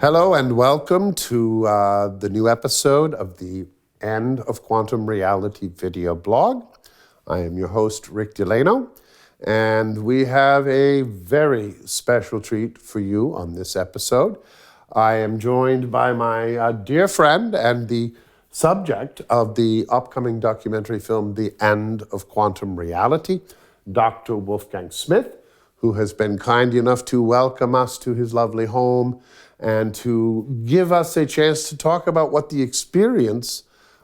Hello and welcome to the new episode of the End of Quantum Reality video blog. I am your host, Rick Delano, and we have a very special treat for you on this episode. I am joined by my dear friend and the subject of the upcoming documentary film, The End of Quantum Reality, Dr. Wolfgang Smith, who has been kind enough to welcome us to his lovely home and to give us a chance to talk about what the experience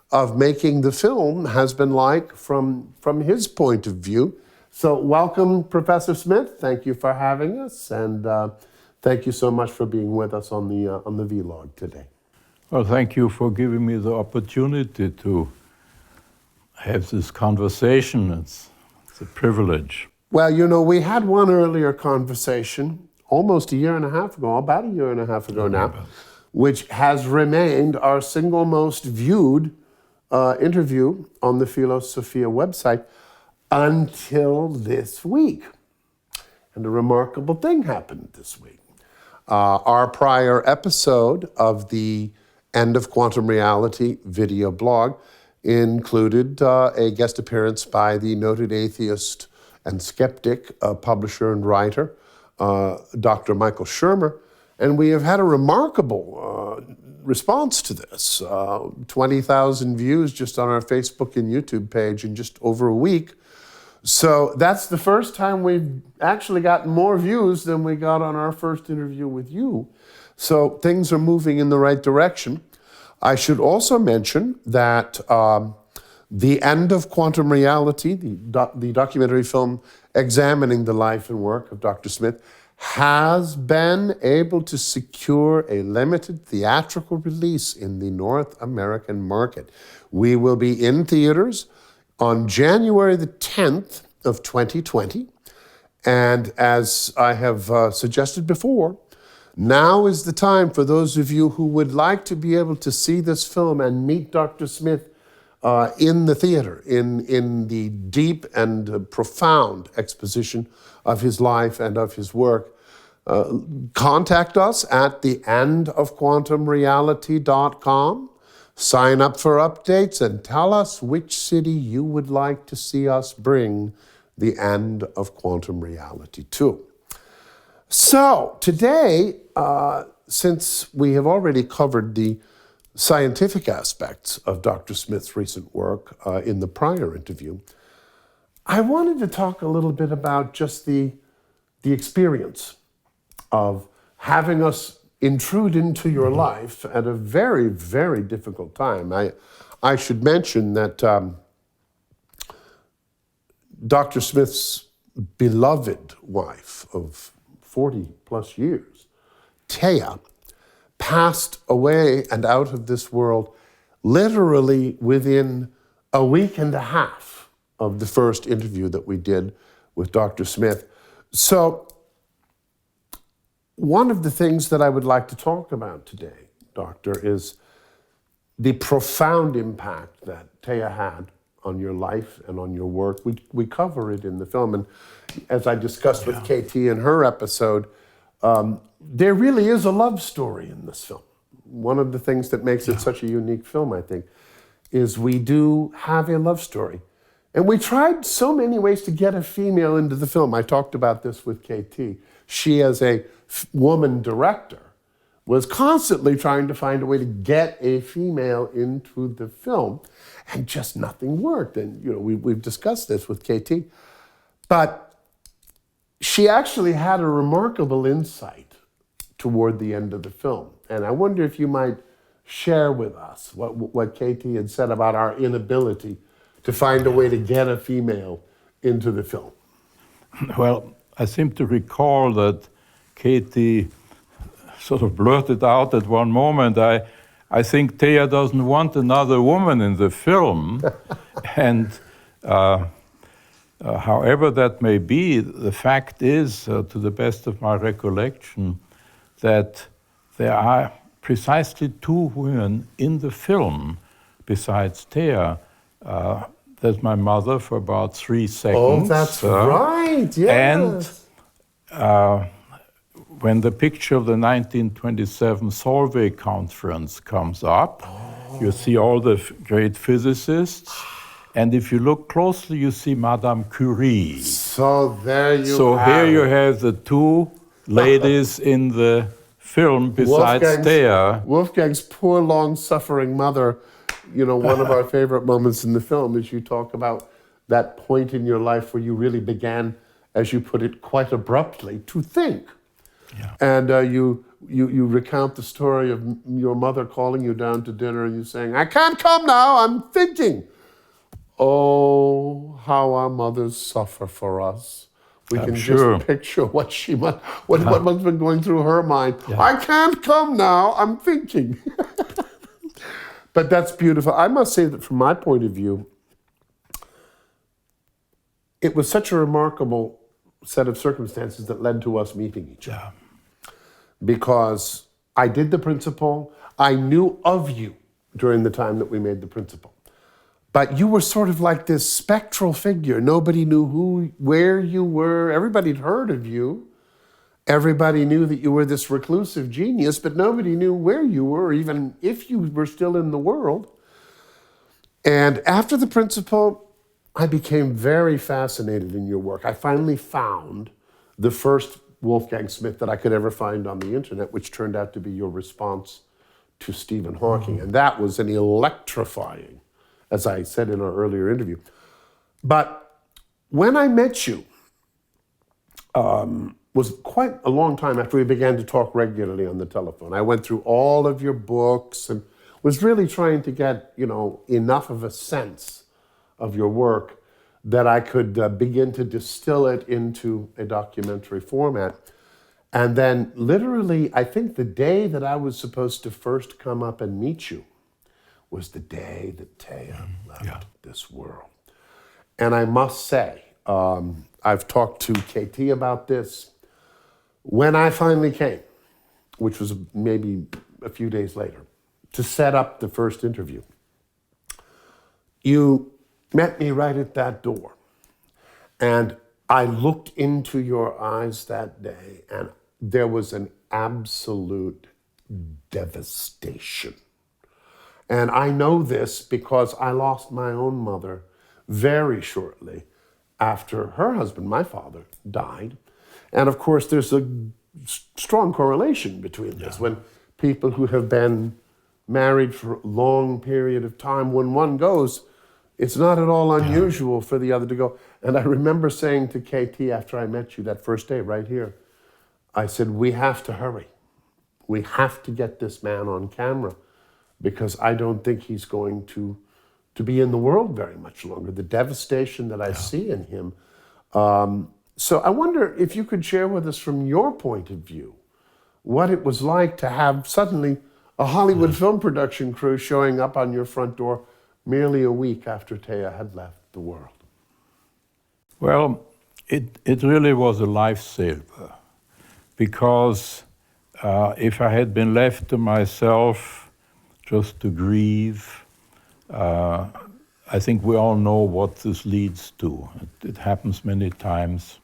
of making the film has been like from his point of view. So welcome, Professor Smith. Thank you for having us, and thank you so much for being with us on the vlog today. Well, thank you for giving me the opportunity to have this conversation. It's a privilege. Well, you know, we had one earlier conversation almost a year and a half ago, about a year and a half ago now, which has remained our single most viewed interview on the Philos-Sophia website until this week. And a remarkable thing happened this week. Our prior episode of the End of Quantum Reality video blog included a guest appearance by the noted atheist and skeptic, publisher and writer, Dr. Michael Shermer, and we have had a remarkable response to this. 20,000 views just on our Facebook and YouTube page in just over a week. So that's the first time we've actually gotten more views than we got on our first interview with you. So things are moving in the right direction. I should also mention that The End of Quantum Reality, the documentary film examining the life and work of Dr. Smith, has been able to secure a limited theatrical release in the North American market. We will be in theaters on January the 10th of 2020. And as I have suggested before, now is the time for those of you who would like to be able to see this film and meet Dr. Smith in the theater, in the deep and profound exposition of his life and of his work. Contact us at theendofquantumreality.com. Sign up for updates and tell us which city you would like to see us bring the End of Quantum Reality to. So today, since we have already covered the scientific aspects of Dr. Smith's recent work in the prior interview, I wanted to talk a little bit about just the experience of having us intrude into your life at a very, very difficult time. I should mention that Dr. Smith's beloved wife of 40 plus years, Thea, passed away and out of this world literally within a week and a half of the first interview that we did with Dr. Smith. So one of the things that I would like to talk about today, Doctor, is the profound impact that Thea had on your life and on your work. We cover it in the film, and as I discussed with KT in her episode, there really is a love story in this film. One of the things that makes it such a unique film, I think, is we do have a love story. And we tried so many ways to get a female into the film. I talked about this with KT. She, as a woman director, was constantly trying to find a way to get a female into the film, and just nothing worked. And you know, we've discussed this with KT. But she actually had a remarkable insight toward the end of the film. And I wonder if you might share with us what KT had said about our inability to find a way to get a female into the film. Well, I seem to recall that Katie sort of blurted out at one moment, I think Thea doesn't want another woman in the film. And however that may be, the fact is, to the best of my recollection, that there are precisely two women in the film besides Thea. There's my mother for about 3 seconds. Oh, that's right, yes. And when the picture of the 1927 Solvay conference comes up, you see all the great physicists, and if you look closely, you see Madame Curie. So there you So have here you it. have the two ladies in the film besides Thea. Wolfgang's poor, long-suffering mother. You know, one of our favorite moments in the film is you talk about that point in your life where you really began, as you put it, quite abruptly, to think. Yeah. And you recount the story of your mother calling you down to dinner and you saying, "I can't come now, I'm thinking." Oh, how our mothers suffer for us. We can sure. just picture what what must have been going through her mind. Yeah. I can't come now, I'm thinking. But that's beautiful. I must say that from my point of view, it was such a remarkable set of circumstances that led to us meeting each other. Because I did the principal, I knew of you during the time that we made the principal. But you were sort of like this spectral figure. Nobody knew where you were. Everybody'd heard of you. Everybody knew that you were this reclusive genius, but nobody knew where you were, even if you were still in the world. And after the principal, I became very fascinated in your work. I finally found the first Wolfgang Smith that I could ever find on the internet, which turned out to be your response to Stephen Hawking. And that was an electrifying, as I said in our earlier interview. But when I met you, was quite a long time after we began to talk regularly on the telephone. I went through all of your books and was really trying to get, enough of a sense of your work that I could begin to distill it into a documentary format. And then literally, I think the day that I was supposed to first come up and meet you was the day that Thea left this world. And I must say, I've talked to KT about this. When I finally came, which was maybe a few days later, to set up the first interview, you met me right at that door. And I looked into your eyes that day, and there was an absolute devastation. And I know this because I lost my own mother very shortly after her husband, my father, died. And of course, there's a strong correlation between this. When people who have been married for a long period of time, when one goes, it's not at all unusual for the other to go. And I remember saying to KT after I met you that first day right here, I said, we have to hurry. We have to get this man on camera because I don't think he's going to be in the world very much longer. The devastation that I see in him. So I wonder if you could share with us from your point of view what it was like to have suddenly a Hollywood film production crew showing up on your front door merely a week after Thea had left the world. Well, it really was a lifesaver because if I had been left to myself just to grieve, I think we all know what this leads to. It happens many times.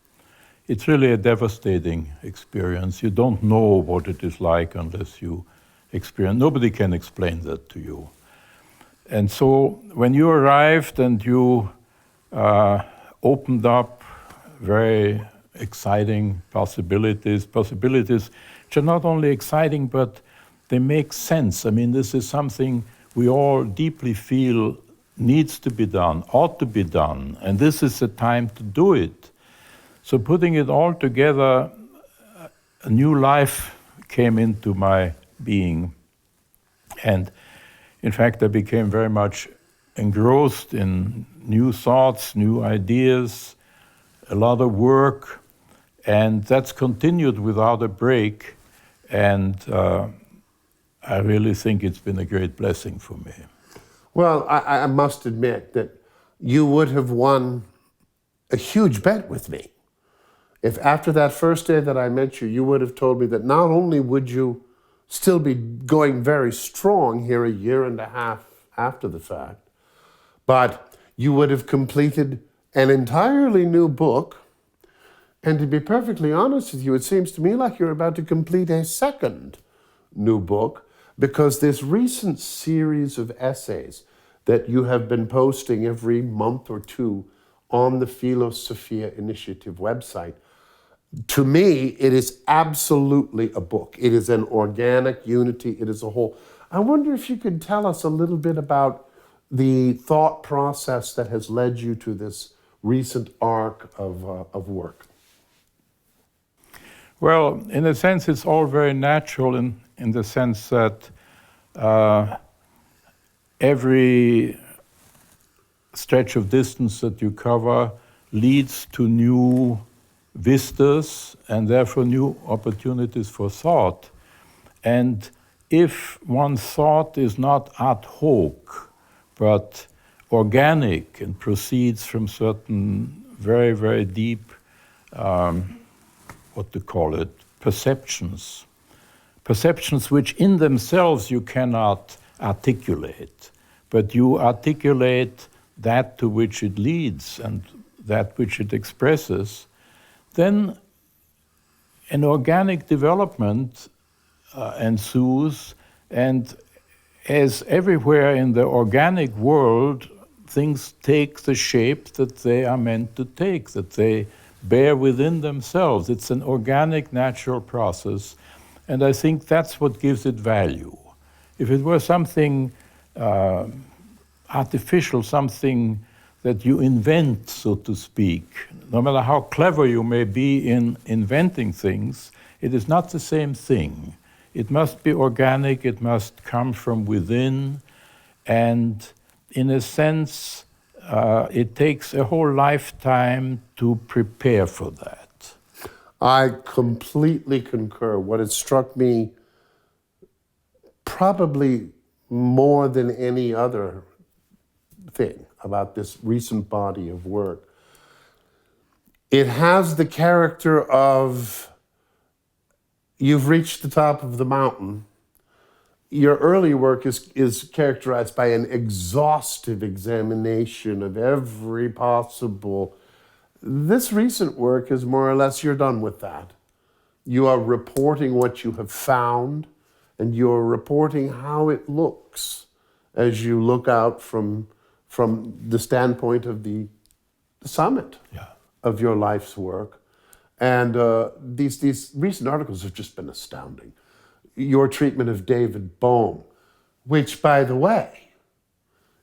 It's really a devastating experience. You don't know what it is like unless you experience. Nobody can explain that to you. And so when you arrived and you opened up very exciting possibilities which are not only exciting, but they make sense. I mean, this is something we all deeply feel needs to be done, ought to be done, and this is the time to do it. So putting it all together, a new life came into my being. And in fact, I became very much engrossed in new thoughts, new ideas, a lot of work, and that's continued without a break. And I really think it's been a great blessing for me. Well, I must admit that you would have won a huge bet with me if after that first day that I met you, you would have told me that not only would you still be going very strong here a year and a half after the fact, but you would have completed an entirely new book And to be perfectly honest with you, it seems to me like you're about to complete a second new book, because this recent series of essays that you have been posting every month or two on the Philos-Sophia Initiative website, to me, it is absolutely a book. It is an organic unity. It is a whole. I wonder if you could tell us a little bit about the thought process that has led you to this recent arc of work. Well, in a sense, it's all very natural in the sense that every stretch of distance that you cover leads to new vistas and therefore new opportunities for thought. And if one's thought is not ad hoc, but organic and proceeds from certain very, very deep, what to call it, perceptions which in themselves you cannot articulate, but you articulate that to which it leads and that which it expresses, then an organic development ensues, and as everywhere in the organic world, things take the shape that they are meant to take, that they bear within themselves. It's an organic, natural process, and I think that's what gives it value. If it were something artificial, something that you invent, so to speak, no matter how clever you may be in inventing things, it is not the same thing. It must be organic, it must come from within, and in a sense, it takes a whole lifetime to prepare for that. I completely concur. What has struck me probably more than any other thing about this recent body of work, it has the character of you've reached the top of the mountain. Your early work is characterized by an exhaustive examination of every possible. This recent work is more or less you're done with that. You are reporting what you have found, and you're reporting how it looks as you look out from the standpoint of the summit of your life's work. And these recent articles have just been astounding. Your treatment of David Bohm, which, by the way,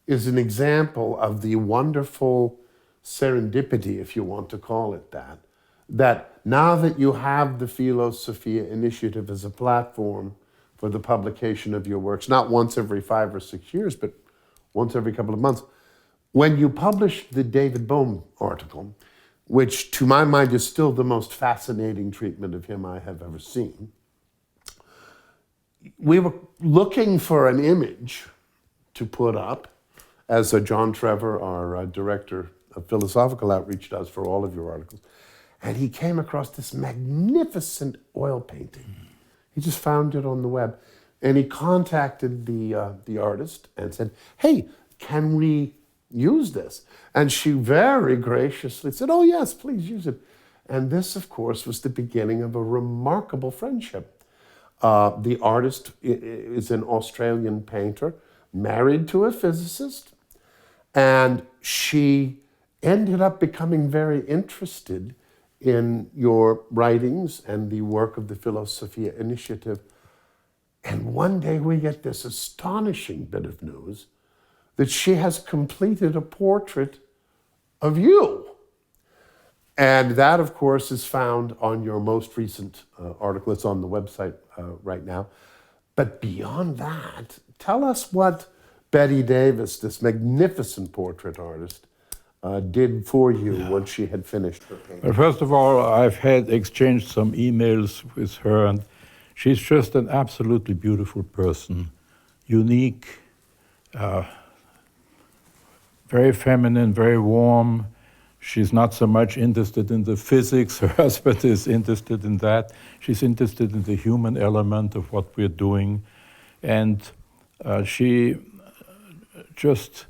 is an example of the wonderful serendipity, if you want to call it that, that now that you have the Philos-Sophia Initiative as a platform for the publication of your works, not once every 5 or 6 years, but once every couple of months, when you published the David Bohm article, which to my mind is still the most fascinating treatment of him I have ever seen, we were looking for an image to put up, as John Trevor, our director of philosophical outreach, does for all of your articles. And he came across this magnificent oil painting. He just found it on the web. And he contacted the artist and said, hey, can we use this? And she very graciously said, oh yes, please use it. And this, of course, was the beginning of a remarkable friendship. The artist is an Australian painter, married to a physicist, and she ended up becoming very interested in your writings and the work of the Philos-Sophia Initiative. And one day we get this astonishing bit of news that she has completed a portrait of you. And that, of course, is found on your most recent article. It's on the website right now. But beyond that, tell us what Betty Davis, this magnificent portrait artist, did for you once she had finished her painting. Well, first of all, I've had exchanged some emails with her, and she's just an absolutely beautiful person, unique, very feminine, very warm. She's not so much interested in the physics. Her husband is interested in that. She's interested in the human element of what we're doing. And she just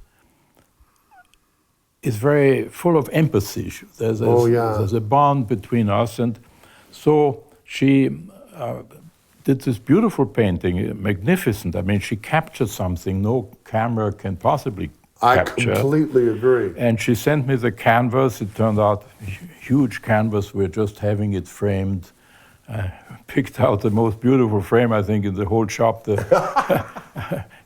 is very full of empathy. There's a bond between us, and so she did this beautiful painting, magnificent. I mean, she captured something no camera can possibly capture. I completely agree. And she sent me the canvas. It turned out a huge canvas. We're just having it framed. Picked out the most beautiful frame, I think, in the whole shop.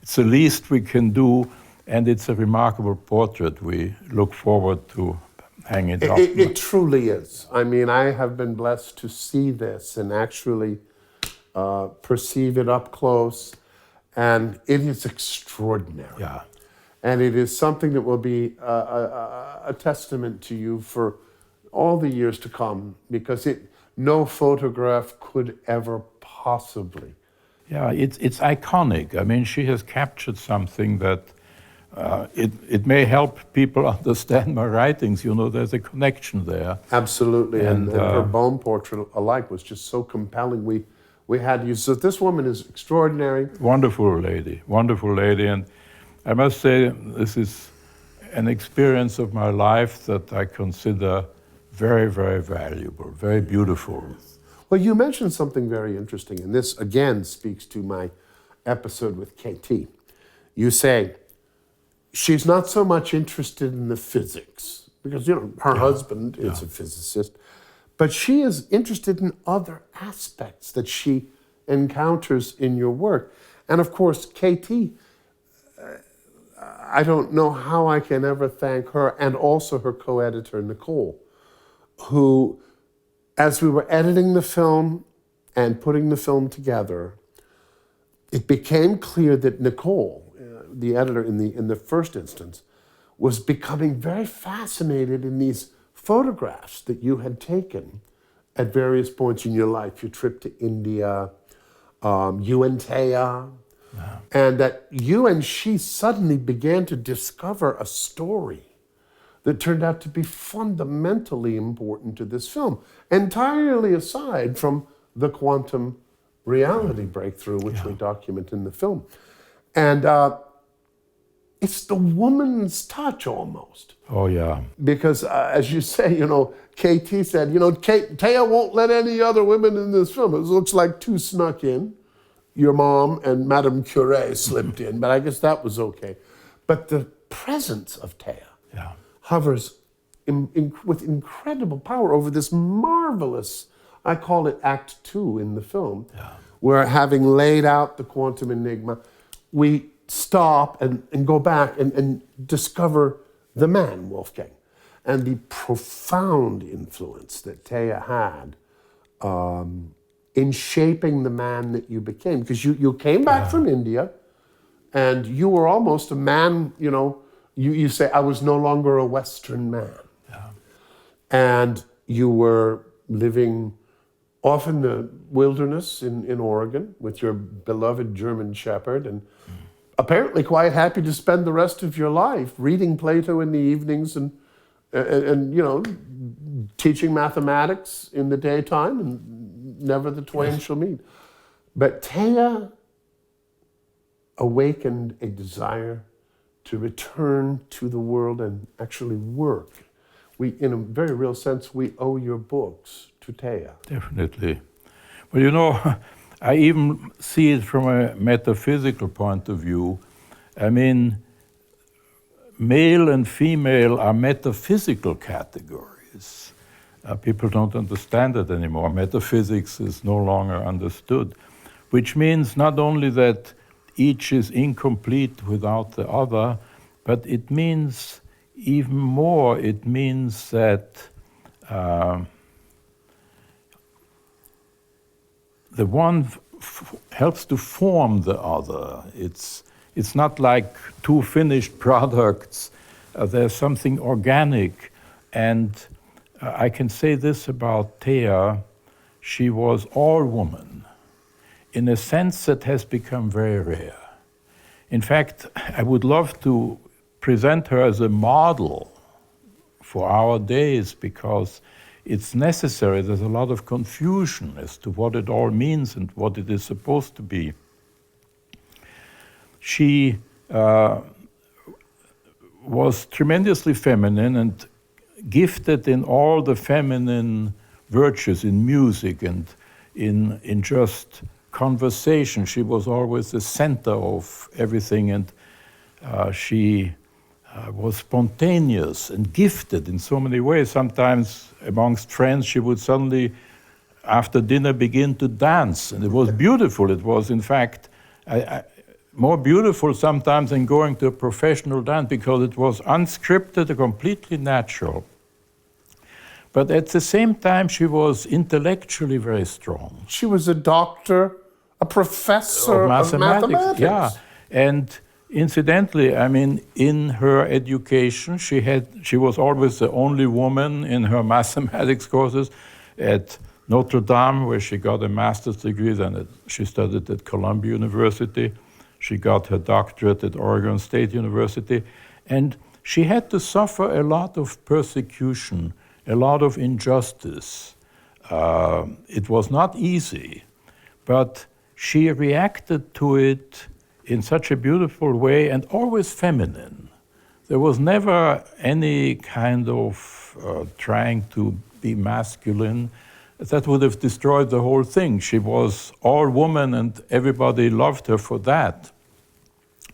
It's the least we can do, and it's a remarkable portrait. We look forward to hang it up. It truly is. I mean, I have been blessed to see this and actually perceive it up close, and it is extraordinary. Yeah. And it is something that will be a testament to you for all the years to come, because no photograph could ever possibly. Yeah, it's iconic. I mean, she has captured something that it may help people understand my writings. You know, there's a connection there. Absolutely, and her bone portrait alike was just so compelling. We had to use. So this woman is extraordinary. Wonderful lady, and I must say this is an experience of my life that I consider very, very valuable, very beautiful. Well, you mentioned something very interesting, and this again speaks to my episode with KT. You say she's not so much interested in the physics, because her husband is a physicist, but she is interested in other aspects that she encounters in your work. And of course, KT, I don't know how I can ever thank her, and also her co-editor, Nicole, who, as we were editing the film and putting the film together, it became clear that Nicole, the editor in the first instance, was becoming very fascinated in these photographs that you had taken at various points in your life, your trip to India, you and Taya, and that you and she suddenly began to discover a story that turned out to be fundamentally important to this film, entirely aside from the quantum reality breakthrough, which we document in the film. And it's the woman's touch almost. Oh, yeah. Because as you say, KT said, Taya won't let any other women in this film. It looks like two snuck in. Your mom and Madame Curie slipped in, but I guess that was okay. But the presence of Taya hovers with incredible power over this marvelous, I call it Act 2 in the film, where having laid out the quantum enigma, we stop and go back and discover the man, Wolfgang, and the profound influence that Taya had in shaping the man that you became. Because you came back from India, and you were almost a man, you say, I was no longer a Western man. And you were living off in the wilderness in Oregon with your beloved German Shepherd, and apparently quite happy to spend the rest of your life reading Plato in the evenings and teaching mathematics in the daytime, and never the twain shall meet. But Taya awakened a desire to return to the world and actually work. In a very real sense, we owe your books to Taya. Definitely. Well, I even see it from a metaphysical point of view. I mean, male and female are metaphysical categories. People don't understand it anymore. Metaphysics is no longer understood, which means not only that each is incomplete without the other, but it means even more, it means that the one helps to form the other. It's not like two finished products. There's something organic. And I can say this about Taya, she was all woman in a sense that has become very rare. In fact, I would love to present her as a model for our days, because it's necessary. There's a lot of confusion as to what it all means and what it is supposed to be. She was tremendously feminine and gifted in all the feminine virtues in music and in just conversation. She was always the center of everything, and she was spontaneous and gifted in so many ways. Sometimes amongst friends she would suddenly, after dinner, begin to dance, and it was beautiful. It was, in fact, more beautiful sometimes than going to a professional dance, because it was unscripted, completely natural. But at the same time, she was intellectually very strong. She was a doctor, a professor of mathematics. Yeah, and incidentally, I mean, in her education, she was always the only woman in her mathematics courses at Notre Dame, where she got a master's degree. Then she studied at Columbia University. She got her doctorate at Oregon State University. And she had to suffer a lot of persecution, a lot of injustice. It was not easy, but she reacted to it in such a beautiful way and always feminine. There was never any kind of trying to be masculine. That would have destroyed the whole thing. She was all woman and everybody loved her for that.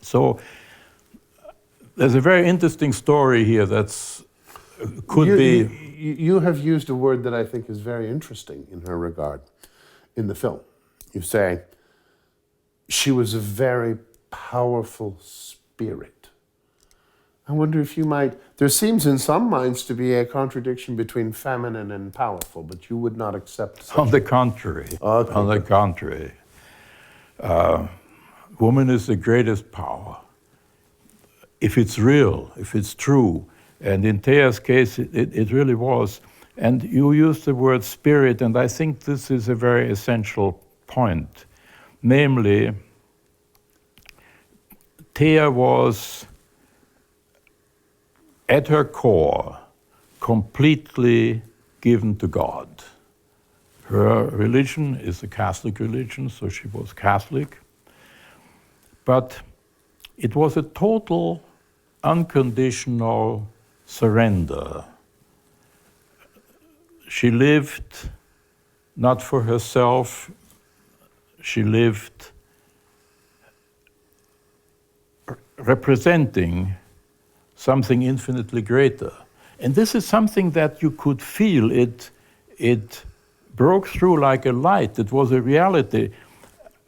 So there's a very interesting story here that's could be... You have used a word that I think is very interesting in her regard in the film. You say, she was a very powerful spirit. I wonder if you might... There seems in some minds to be a contradiction between feminine and powerful, but you would not accept such. On the contrary. Okay. On the contrary. Woman is the greatest power. If it's real, if it's true. And in Thea's case, it really was. And you used the word spirit, and I think this is a very essential point. Namely, Thea was, at her core, completely given to God. Her religion is a Catholic religion, so she was Catholic. But it was a total, unconditional surrender. She lived not for herself, she lived representing something infinitely greater. And this is something that you could feel. It broke through like a light. It was a reality.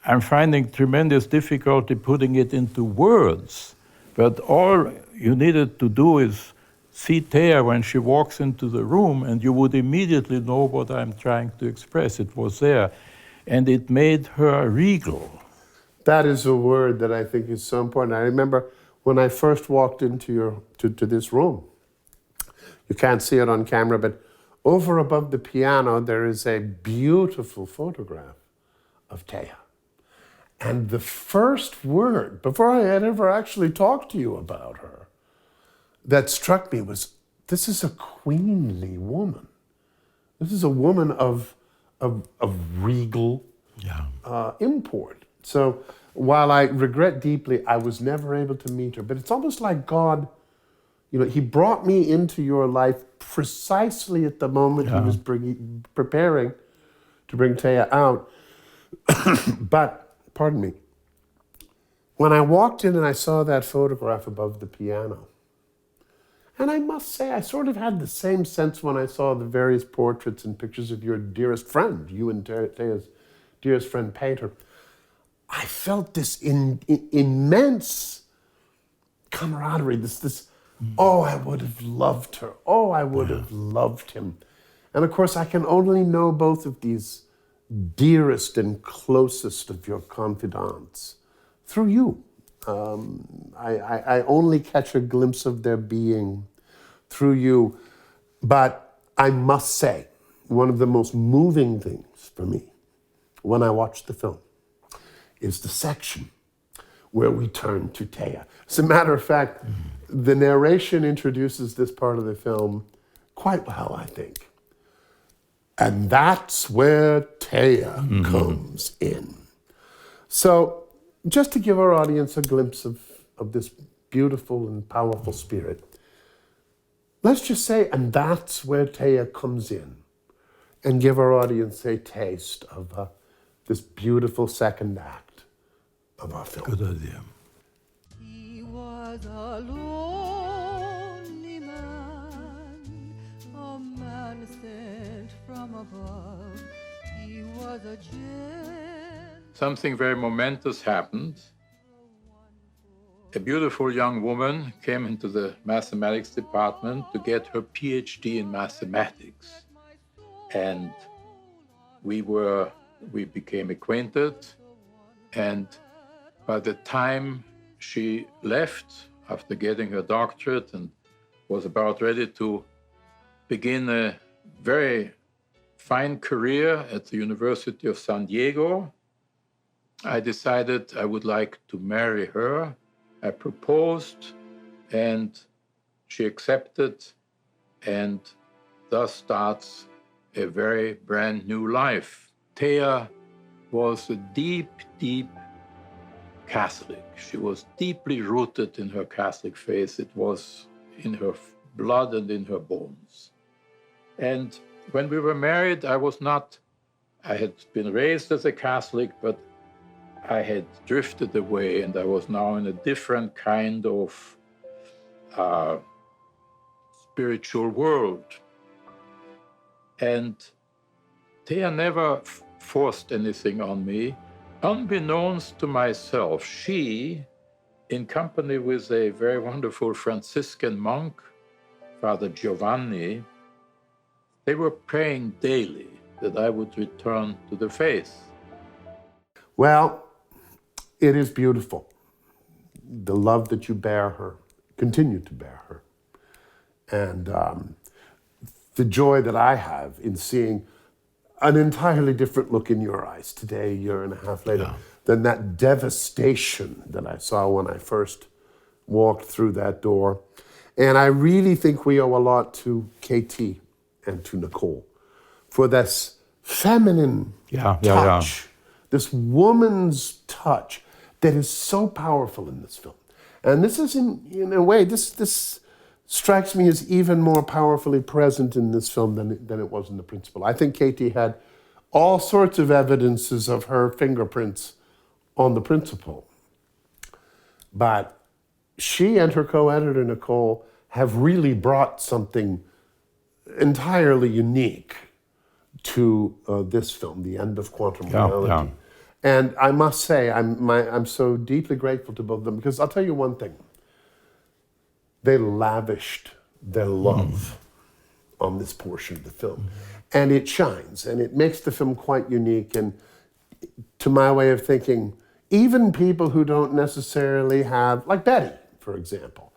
I'm finding tremendous difficulty putting it into words, but all you needed to do is see Thea when she walks into the room, and you would immediately know what I'm trying to express. It was there, and it made her regal. That is a word that I think is so important. I remember when I first walked into to this room. You can't see it on camera, but over above the piano, there is a beautiful photograph of Thea. And the first word, before I had ever actually talked to you about her, that struck me was, this is a queenly woman. This is a woman of regal import. So while I regret deeply, I was never able to meet her, but it's almost like God, you know, he brought me into your life precisely at the moment he was preparing to bring Thea out. But, pardon me, when I walked in and I saw that photograph above the piano, and I must say, I sort of had the same sense when I saw the various portraits and pictures of your dearest friend, you and Thea's dearest friend, Peter. I felt this immense camaraderie, oh, I would have loved her. Oh, I would have loved him. And of course, I can only know both of these dearest and closest of your confidants through you. I only catch a glimpse of their being through you. But I must say, one of the most moving things for me when I watched the film is the section where we turn to Thea. As a matter of fact, the narration introduces this part of the film quite well, I think. And that's where Thea comes in. So just to give our audience a glimpse of this beautiful and powerful spirit. Let's just say, and that's where Thea comes in and give our audience a taste of this beautiful second act of our film. Good idea. He was a lonely man sent from above. He was a Something very momentous happened. A beautiful young woman came into the mathematics department to get her PhD in mathematics. And we became acquainted. And by the time she left after getting her doctorate and was about ready to begin a very fine career at the University of San Diego, I decided I would like to marry her. I proposed, and she accepted, and thus starts a very brand new life. Thea was a deep, deep Catholic. She was deeply rooted in her Catholic faith. It was in her blood and in her bones. And when we were married, I had been raised as a Catholic, but I had drifted away, and I was now in a different kind of spiritual world. And Thea never forced anything on me. Unbeknownst to myself, she, in company with a very wonderful Franciscan monk, Father Giovanni, they were praying daily that I would return to the faith. Well, it is beautiful. The love that you bear her, continue to bear her. And the joy that I have in seeing an entirely different look in your eyes today, a year and a half later, than that devastation that I saw when I first walked through that door. And I really think we owe a lot to KT and to Nicole for this feminine touch, this woman's touch that is so powerful in this film. And this is, in a way, this strikes me as even more powerfully present in this film than it was in The Principal. I think Katie had all sorts of evidences of her fingerprints on The Principal. But she and her co-editor, Nicole, have really brought something entirely unique to this film, The End of Quantum Reality. Yeah. And I must say, I'm so deeply grateful to both of them, because I'll tell you one thing. They lavished their love on this portion of the film. And it shines, and it makes the film quite unique. And to my way of thinking, even people who don't necessarily have, like Betty, for example.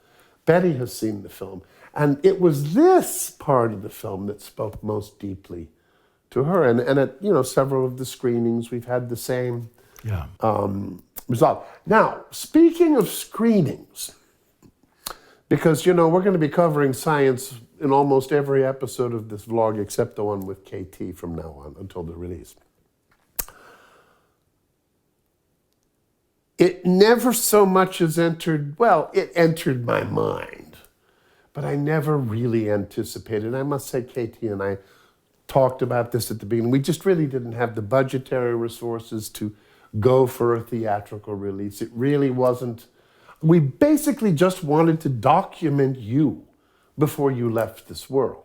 Betty has seen the film. And it was this part of the film that spoke most deeply to her. And at several of the screenings, we've had the same result. Now, speaking of screenings, because, we're going to be covering science in almost every episode of this vlog, except the one with KT from now on until the release. It never so much as it entered my mind, but I never really anticipated. I must say, KT and I talked about this at the beginning. We just really didn't have the budgetary resources to go for a theatrical release. It really wasn't. We basically just wanted to document you before you left this world.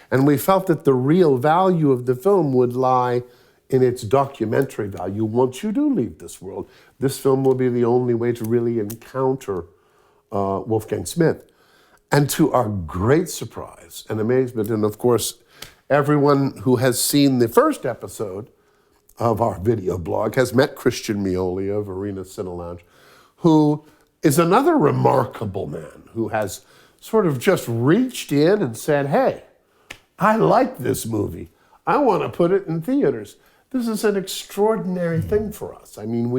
And we felt that the real value of the film would lie in its documentary value once you do leave this world. This film will be the only way to really encounter Wolfgang Smith. And to our great surprise and amazement, and of course, everyone who has seen the first episode of our video blog has met Christian Mioli of Arena Cinelounge, who is another remarkable man who has sort of just reached in and said, hey, I like this movie. I want to put it in theaters. This is an extraordinary thing for us. I mean,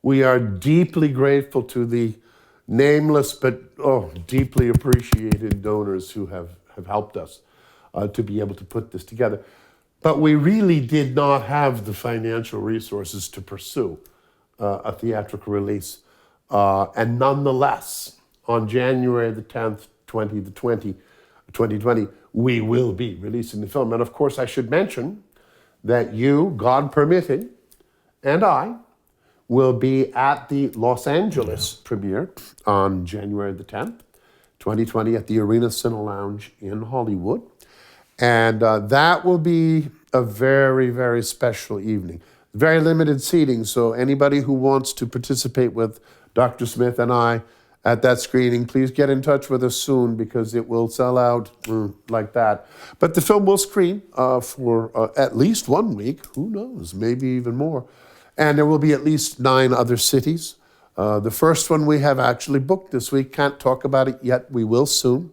we are deeply grateful to the nameless but deeply appreciated donors who have helped us to be able to put this together. But we really did not have the financial resources to pursue a theatrical release. And nonetheless, on January the 10th, 2020, we will be releasing the film. And of course, I should mention that you, God permitting, and I will be at the Los Angeles premiere on January the 10th, 2020 at the Arena Cine Lounge in Hollywood. And that will be a very, very special evening. Very limited seating, so anybody who wants to participate with Dr. Smith and I at that screening, please get in touch with us soon because it will sell out like that. But the film will screen for at least 1 week, who knows, maybe even more. And there will be at least 9 other cities. The first one we have actually booked this week. Can't talk about it yet. We will soon.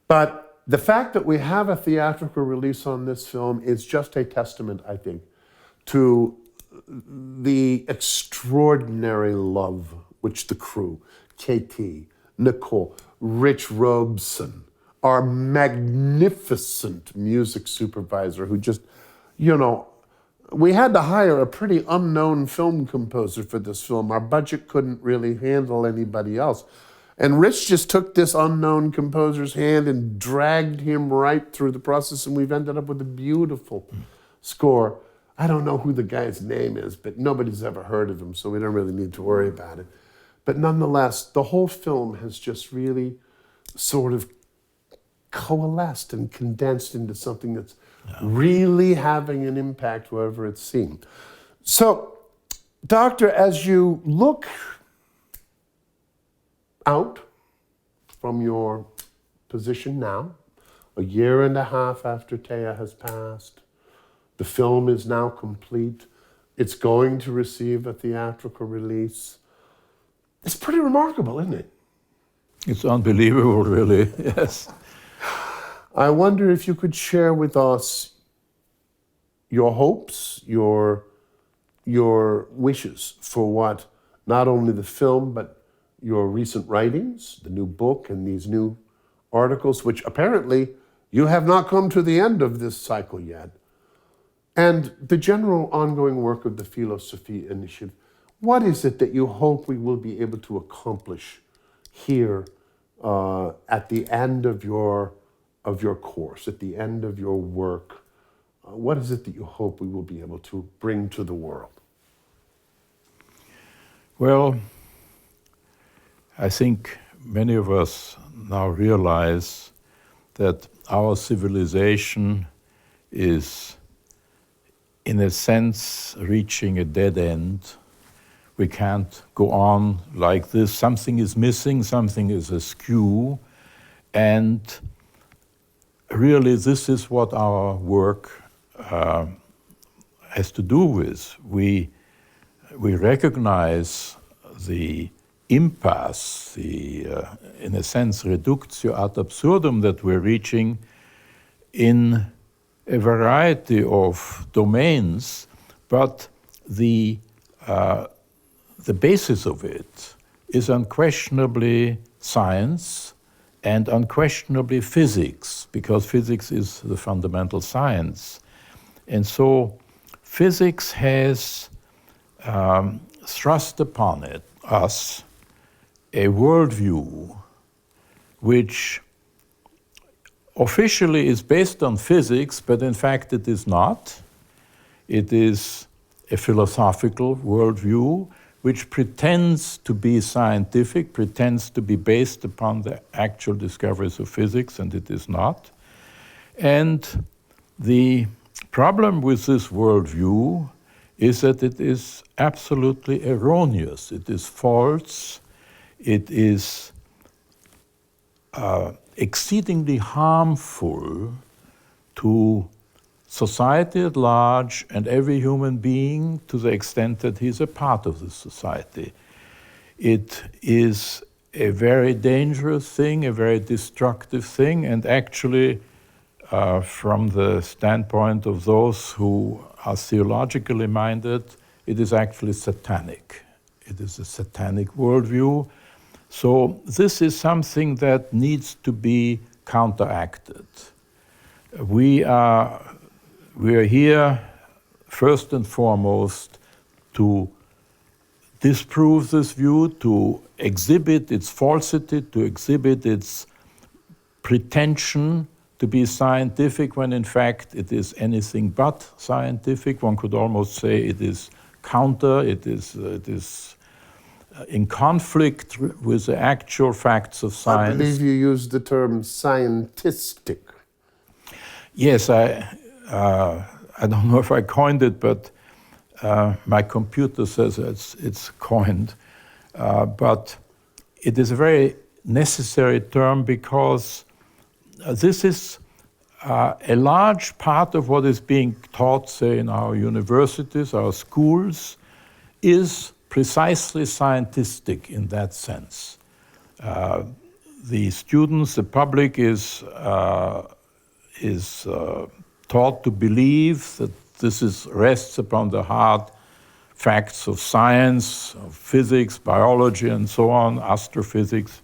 But the fact that we have a theatrical release on this film is just a testament, I think, to the extraordinary love which the crew, KT, Nicole, Rich Robeson, our magnificent music supervisor who just, we had to hire a pretty unknown film composer for this film. Our budget couldn't really handle anybody else. And Rich just took this unknown composer's hand and dragged him right through the process, and we've ended up with a beautiful score. I don't know who the guy's name is, but nobody's ever heard of him, so we don't really need to worry about it. But nonetheless, the whole film has just really sort of coalesced and condensed into something that's really having an impact wherever it's seen. So, Doctor, as you look out from your position now, a year and a half after Taya has passed, the film is now complete. It's going to receive a theatrical release. It's pretty remarkable, isn't it? It's unbelievable, really, yes. I wonder if you could share with us your hopes, your wishes for what not only the film, but your recent writings, the new book and these new articles, which apparently you have not come to the end of this cycle yet, and the general ongoing work of the Philos-Sophia initiative. What is it that you hope we will be able to accomplish here at the end of your course, at the end of your work? What is it that you hope we will be able to bring to the world? Well, I think many of us now realize that our civilization is, in a sense, reaching a dead end. We can't go on like this. Something is missing, something is askew, and really this is what our work has to do with. We recognize the impasse, in a sense, reductio ad absurdum that we're reaching in a variety of domains, but the basis of it is unquestionably science and unquestionably physics, because physics is the fundamental science. And so physics has thrust upon us a worldview which officially is based on physics, but in fact it is not. It is a philosophical worldview which pretends to be scientific, pretends to be based upon the actual discoveries of physics, and it is not. And the problem with this worldview is that it is absolutely erroneous. It is false. It is exceedingly harmful to society at large and every human being to the extent that he's a part of the society. It is a very dangerous thing, a very destructive thing, and actually, from the standpoint of those who are theologically minded, it is actually satanic. It is a satanic worldview. So this is something that needs to be counteracted. We are here first and foremost to disprove this view, to exhibit its falsity, to exhibit its pretension to be scientific when in fact it is anything but scientific. One could almost say it is counter, it is in conflict with the actual facts of science. I believe you used the term scientistic. Yes, I don't know if I coined it, but my computer says it's coined. But it is a very necessary term because this is a large part of what is being taught, say, in our universities, our schools, is precisely scientistic in that sense. The students, the public is taught to believe that this rests upon the hard facts of science, of physics, biology, and so on, astrophysics,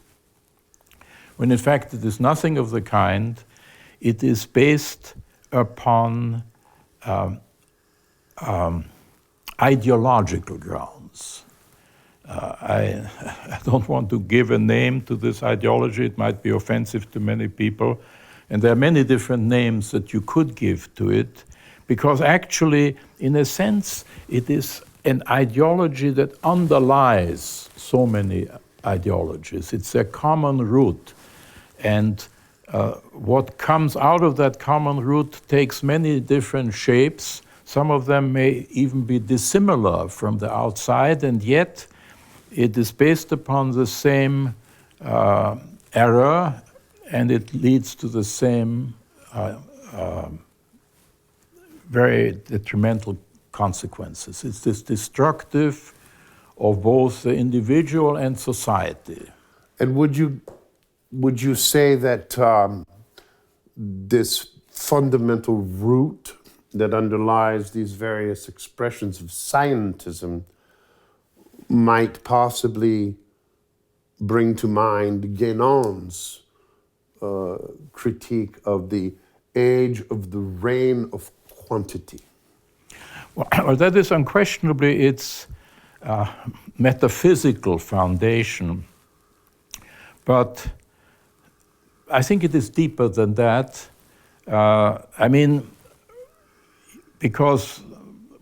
when in fact it is nothing of the kind. It is based upon ideological grounds. I don't want to give a name to this ideology. It might be offensive to many people. And there are many different names that you could give to it, because actually, in a sense, it is an ideology that underlies so many ideologies. It's a common root. And what comes out of that common root takes many different shapes. Some of them may even be dissimilar from the outside, and yet it is based upon the same error, and it leads to the same very detrimental consequences. It's this destructive of both the individual and society. And would you say that this fundamental root that underlies these various expressions of scientism might possibly bring to mind Guénon's critique of the age of the reign of quantity? Well, that is unquestionably its metaphysical foundation. But I think it is deeper than that. Because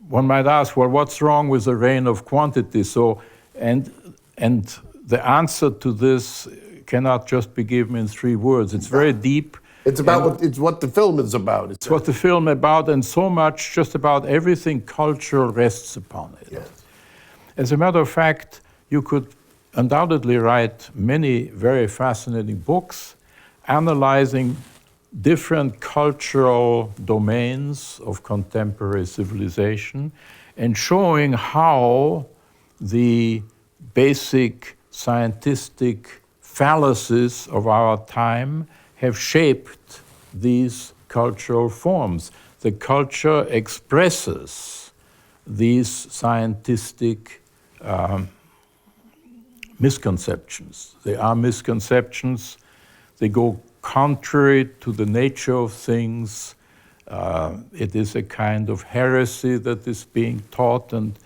one might ask, well, what's wrong with the reign of quantity? So, and the answer to this cannot just be given in 3 words. It's very deep. It's about it's what the film is about. It's what the film about, and so much just about everything cultural rests upon it. Yes. As a matter of fact, you could undoubtedly write many very fascinating books analyzing different cultural domains of contemporary civilization and showing how the basic scientific fallacies of our time have shaped these cultural forms. The culture expresses these scientific misconceptions. They are misconceptions. They go contrary to the nature of things. It is a kind of heresy that is being taught. And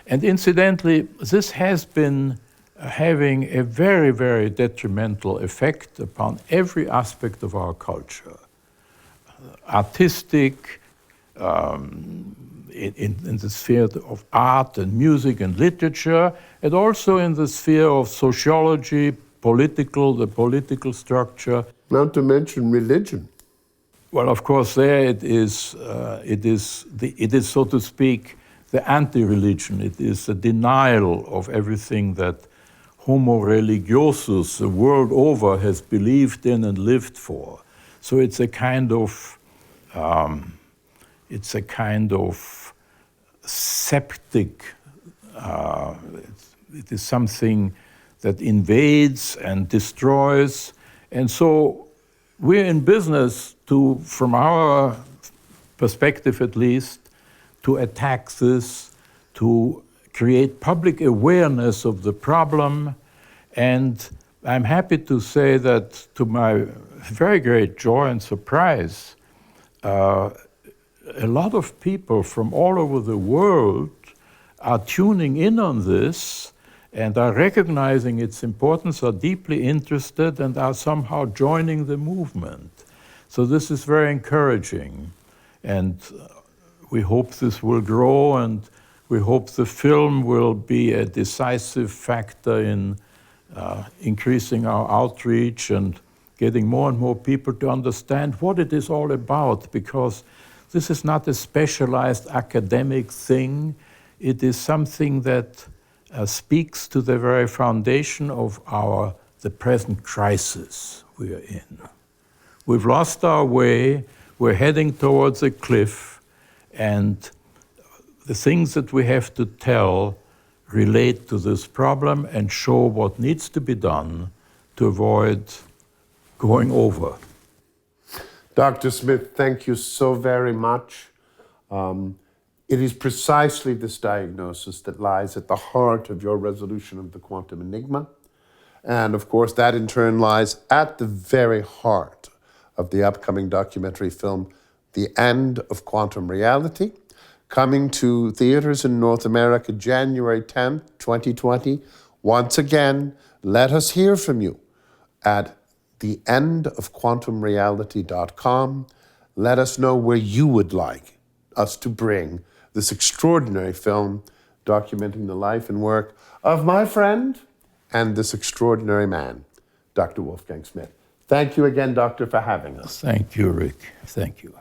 incidentally, this has been having a very, very detrimental effect upon every aspect of our culture. Artistic, in the sphere of art and music and literature, and also in the sphere of sociology, the political structure. Not to mention religion. Well, of course, there it is, so to speak, the anti-religion. It is a denial of everything that homo religiosus, the world over, has believed in and lived for. So it's a kind of septic. It is something that invades and destroys, and so we're in business to, from our perspective at least, to attack this, to create public awareness of the problem. And I'm happy to say that, to my very great joy and surprise, a lot of people from all over the world are tuning in on this and are recognizing its importance, are deeply interested, and are somehow joining the movement. So this is very encouraging, and we hope this will grow, and we hope the film will be a decisive factor in increasing our outreach and getting more and more people to understand what it is all about, because this is not a specialized academic thing. It is something that speaks to the very foundation of the present crisis we are in. We've lost our way, we're heading towards a cliff, and the things that we have to tell relate to this problem and show what needs to be done to avoid going over. Dr. Smith, thank you so very much. It is precisely this diagnosis that lies at the heart of your resolution of the quantum enigma. And of course, that in turn lies at the very heart of the upcoming documentary film, The End of Quantum Reality, coming to theaters in North America January 10th, 2020. Once again, let us hear from you at theendofquantumreality.com. Let us know where you would like us to bring this extraordinary film documenting the life and work of my friend and this extraordinary man, Dr. Wolfgang Smith. Thank you again, Doctor, for having us. Thank you, Rick. Thank you.